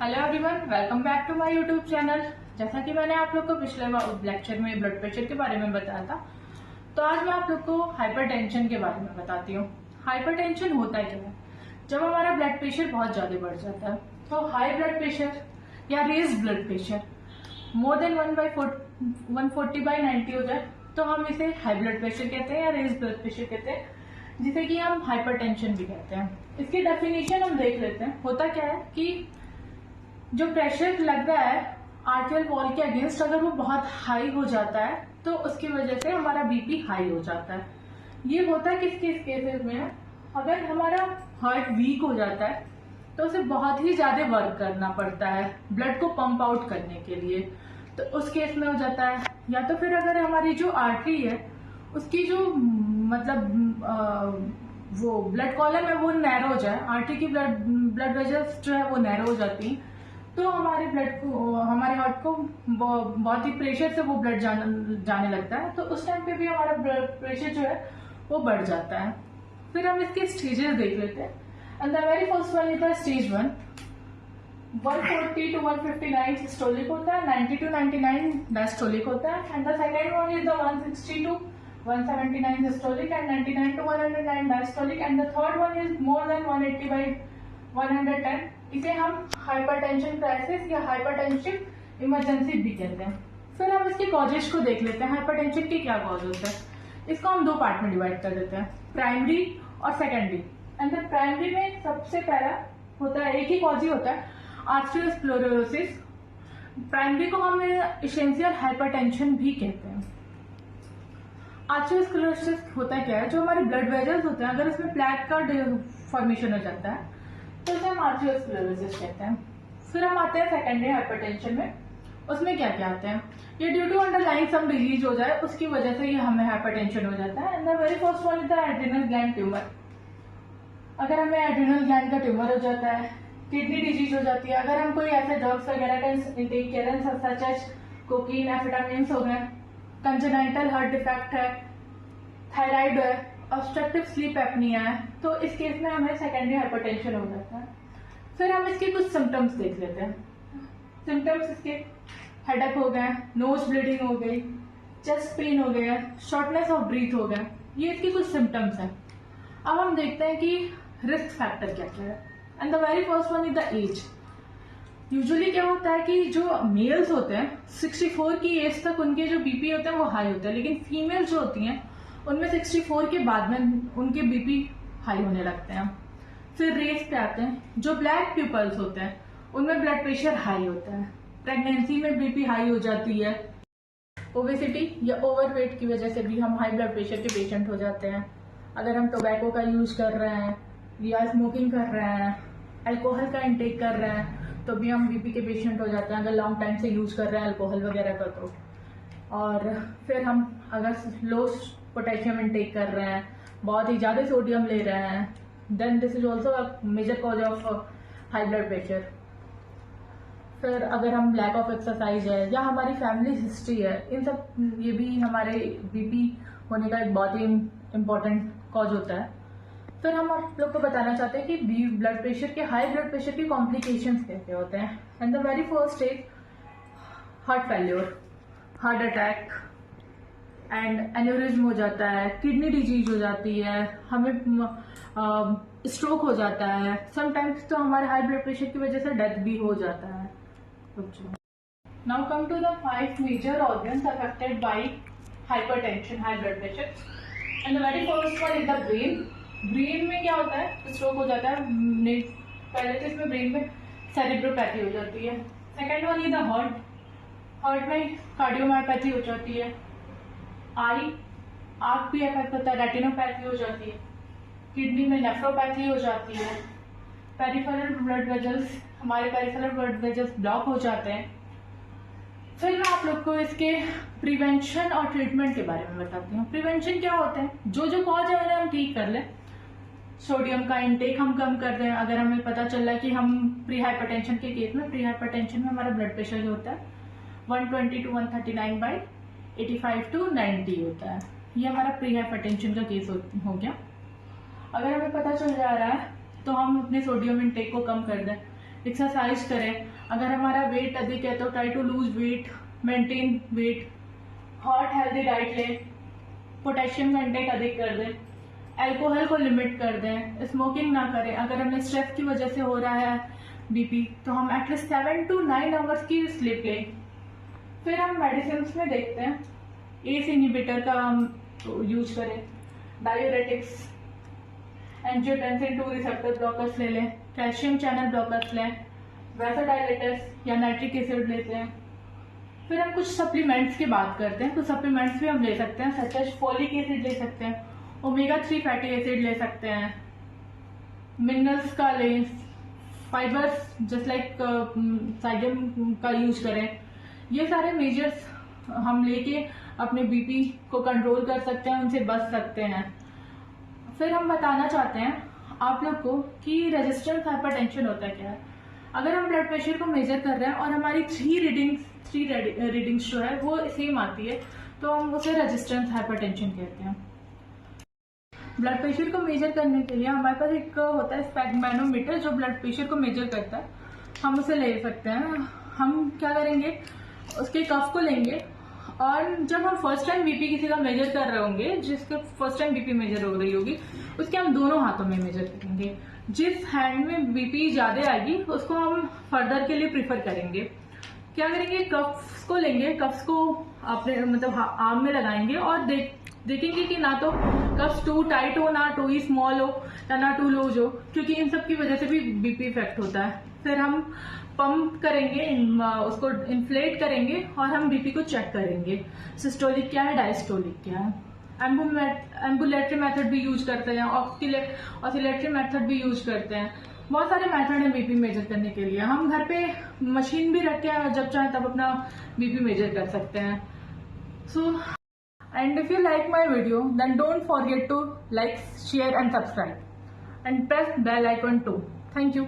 Hello everyone, welcome back to my YouTube channel. जैसा कि मैंने आप लोग को पिछले लेक्चर में ब्लड प्रेशर के बारे में बताया था, तो आज मैं आप लोग को हाइपरटेंशन के बारे में बताती हूँ। हाइपरटेंशन होता क्या है? जब हमारा ब्लड प्रेशर बहुत ज्यादा बढ़ जाता है, तो हाई ब्लड प्रेशर या raised blood pressure more than 140/90 हो जाए तो हम इसे हाई ब्लड प्रेशर कहते हैं या रेज ब्लड प्रेशर कहते हैं, जिसे कि हम हाइपरटेंशन भी कहते हैं। इसकी डेफिनेशन हम देख लेते हैं। होता क्या है कि जो प्रेशर लग रहा है आर्टियल वॉल के अगेंस्ट, अगर वो बहुत हाई हो जाता है तो उसकी वजह से हमारा बीपी हाई हो जाता है। ये होता है किस किस केसेस में? अगर हमारा हार्ट वीक हो जाता है तो उसे बहुत ही ज्यादा वर्क करना पड़ता है ब्लड को पंप आउट करने के लिए, तो उस केस में हो जाता है। या तो फिर अगर हमारी जो आर्टरी है उसकी जो वो ब्लड कॉलम है वो नैरो हो जाए, आर्टरी की ब्लड वेजल्स जो है वो नैरो हो जाती है, तो हमारे ब्लड को, हमारे हार्ट को बहुत ही प्रेशर से वो ब्लड जाने लगता है, तो उस टाइम पे भी हमारा ब्लड प्रेशर जो है वो बढ़ जाता है। फिर हम इसके स्टेजेस देख लेते हैं। And the very first one is the stage 1, 140 to 159 systolic होता है, 90 to 99 डायस्टोलिक होता है। And the second one is the 160 to 179 systolic and 99 to 109 diastolic. And the third one is more than 180/110। इसे हम hypertension crisis या hypertension emergency भी कहते हैं। फिर हम इसके कॉजेज को देख लेते हैं। हाइपरटेंशन के क्या कॉज होते हैं? इसको हम दो पार्ट में डिवाइड कर देते हैं, प्राइमरी और सेकेंडरी। एंड द प्राइमरी में सबसे पहला होता है, एक ही कॉज ही होता है, आर्थरोस्क्लेरोसिस। प्राइमरी को हम एसेंशियल हाइपरटेंशन भी कहते हैं। आर्थरोस्क्लेरोसिस होता क्या है? जो हमारे ब्लड वेजल्स होते हैं, अगर उसमें प्लेक का फॉर्मेशन हो जाता है तो उसे हम आर्थरोस्क्लेरोसिस कहते हैं। फिर हम आते हैं सेकेंडरी हाइपरटेंशन में। उसमें क्या क्या आते हैं? ये due to underlying some disease हो जाए, उसकी वजह से ये हमें हाइपरटेंशन हो जाता है। And the very first one is the adrenal gland tumour. अगर हमें एड्रिनल ग्लैंड का ट्यूमर हो जाता है, किडनी डिजीज हो जाती है, अगर हम कोई ऐसे ड्रग्स वगैरह का इंटेक करें सच एज कोकीन, एम्फेटामिन्स हो गए, कंजेनाइटल हार्ट डिफेक्ट है, थायराइड है, ऑब्स्ट्रक्टिव स्लीप एपनिया है, तो इस केस में हमें सेकेंडरी हाइपरटेंशन हो जाता है। फिर हम इसके कुछ सिम्टम्स देख लेते हैं। सिम्टम्स इसके हेडेक हो गए, नोज ब्लीडिंग हो गई, चेस्ट पेन हो गया, शॉर्टनेस ऑफ ब्रीथ हो गया, ये इसके कुछ सिम्टम्स हैं। अब हम देखते हैं कि रिस्क फैक्टर क्या क्या है। And the very first one is the age. Usually क्या होता है कि जो मेल्स होते हैं 64 की एज तक उनके जो बीपी होते हैं वो हाई होते हैं, लेकिन फीमेल्स जो होती हैं उनमें 64 के बाद में उनके बीपी हाई होने लगते हैं। फिर रेस पे आते हैं। जो ब्लैक पीपल्स होते हैं उनमें ब्लड प्रेशर हाई होता है। प्रेगनेंसी में बीपी हाई हो जाती है। ओबेसिटी या ओवरवेट की वजह से भी हम हाई ब्लड प्रेशर के पेशेंट हो जाते हैं। अगर हम टोबैको का यूज कर रहे हैं या स्मोकिंग कर रहे हैं, अल्कोहल का इंटेक कर रहे हैं, तो भी हम बीपी के पेशेंट हो जाते हैं, अगर लॉन्ग टाइम से यूज कर रहे हैं अल्कोहल वगैरह का तो। और फिर हम अगर लो पोटेशियम इंटेक कर रहे हैं, बहुत ही ज्यादा सोडियम ले रहे हैं, then this is also a major cause of high blood pressure. फिर अगर हम लैक ऑफ एक्सरसाइज है या हमारी फैमिली हिस्ट्री है, इन सब ये भी हमारे बीपी होने का एक बहुत ही इम्पोर्टेंट कॉज होता है। फिर हम आप लोग को बताना चाहते हैं कि ब्लड प्रेशर के, हाई ब्लड प्रेशर के कॉम्प्लिकेशंस क्या होते हैं। And the very first is heart failure, heart attack and aneurysm हो जाता है, किडनी डिजीज हो जाती है, हमें स्ट्रोक हो जाता है, समटाइम्स तो हमारे हाई ब्लड प्रेशर की वजह से डेथ भी हो जाता है। Now come to the 5 major organs affected by hypertension, high blood pressure. And the very first one is the brain. Brain में क्या होता है? स्ट्रोक हो जाता है। पहले तो इसमें ब्रेन में सेरिब्रोपैथी हो जाती है। Second one is the heart. Heart में कार्डियोमायोपैथी हो जाती है। आई, आंख भी अफेक्ट होता है, रेटिनोपैथी हो जाती है। किडनी में नेफ्रोपैथी हो जाती है। पेरिफेरल ब्लड वेजल्स, हमारे पेरिफेरल ब्लड वेजल्स ब्लॉक हो जाते हैं। फिर मैं आप लोग को इसके प्रिवेंशन और ट्रीटमेंट के बारे में बताती हूँ। प्रिवेंशन क्या होता है? जो जो कॉज है उन्हें हम ठीक कर लें। सोडियम का इंटेक हम कम कर दें। अगर हमें पता चल रहा है कि हम प्री हाइपरटेंशन के केस में, प्री हाइपरटेंशन में हमारा ब्लड प्रेशर जो होता है 120 to 139/85 to 90 होता है, ये हमारा प्री हाइपरटेंशन का केस हो गया। अगर हमें पता चल जा रहा है तो हम अपने सोडियम इंटेक को कम कर दें। एक्सरसाइज करें। अगर हमारा वेट अधिक है तो try to lose weight, maintain weight, hot healthy diet लें, पोटेशियम कंटेंट अधिक कर दें, अल्कोहल को लिमिट कर दें, स्मोकिंग ना करें। अगर हमें स्ट्रेस की वजह से हो रहा है बीपी तो हम एटलीस्ट 7 to 9 आवर्स की स्लीप लें। फिर हम मेडिसिन में देखते हैं, एस इनहिबिटर का हम यूज करें, डायूरेटिक्स, एंजियोटेंसिन 2 रिसेप्टर ब्लॉकर्स ले लें, कैल्शियम चैनल ब्लॉकर्स लें, वैसोडाइलेटर्स या नाइट्रिक एसिड लेते हैं। फिर हम कुछ सप्लीमेंट्स की बात करते हैं, तो सप्लीमेंट्स भी हम ले सकते हैं, सच एज फोलिक एसिड ले सकते हैं, ओमेगा 3 फैटी एसिड ले सकते हैं, मिनरल्स का लें, फाइबर्स जस्ट लाइक साइडियम का यूज करें। ये सारे मेजर्स हम लेके अपने बीपी को कंट्रोल कर सकते हैं, उनसे बच सकते हैं। फिर हम बताना चाहते हैं आप लोग को कि रेजिस्टेंस हाइपरटेंशन होता है क्या है। अगर हम ब्लड प्रेशर को मेजर कर रहे हैं और हमारी थ्री रीडिंग्स जो है वो सेम आती है तो हम उसे रेजिस्टेंस हाइपरटेंशन कहते हैं। ब्लड प्रेशर को मेजर करने के लिए हमारे पास एक होता है स्पेगमेनोमीटर जो ब्लड प्रेशर को मेजर करता है, हम उसे ले सकते हैं। हम क्या करेंगे, उसके कफ को लेंगे और जब हम फर्स्ट टाइम बीपी किसी का मेजर कर रहे होंगे, जिसके फर्स्ट टाइम बीपी मेजर हो रही होगी, उसके हम दोनों हाथों में मेजर करेंगे। जिस हैंड में बीपी ज्यादा आएगी उसको हम फर्दर के लिए प्रीफर करेंगे। क्या करेंगे, कफ्स को लेंगे, कफ्स को अपने मतलब आर्म में लगाएंगे और देखेंगे कि ना तो कफ्स टू टाइट हो, ना टू स्मॉल हो, या ना टू लूज हो, क्योंकि इन सब की वजह से भी बीपी इफेक्ट होता है। फिर हम पंप करेंगे, उसको इन्फ्लेट करेंगे और हम बीपी को चेक करेंगे, सिस्टोलिक क्या है, डायस्टोलिक क्या है। एम्बुलेटरी मेथड भी यूज करते हैं, ऑसिलेटरी मेथड भी यूज करते हैं। बहुत सारे मेथड हैं बीपी मेजर करने के लिए। हम घर पे मशीन भी रख के जब चाहे तब अपना बीपी मेजर कर सकते हैं। सो and if you like my video, then don't forget to like, share and subscribe and press bell icon too. Thank you.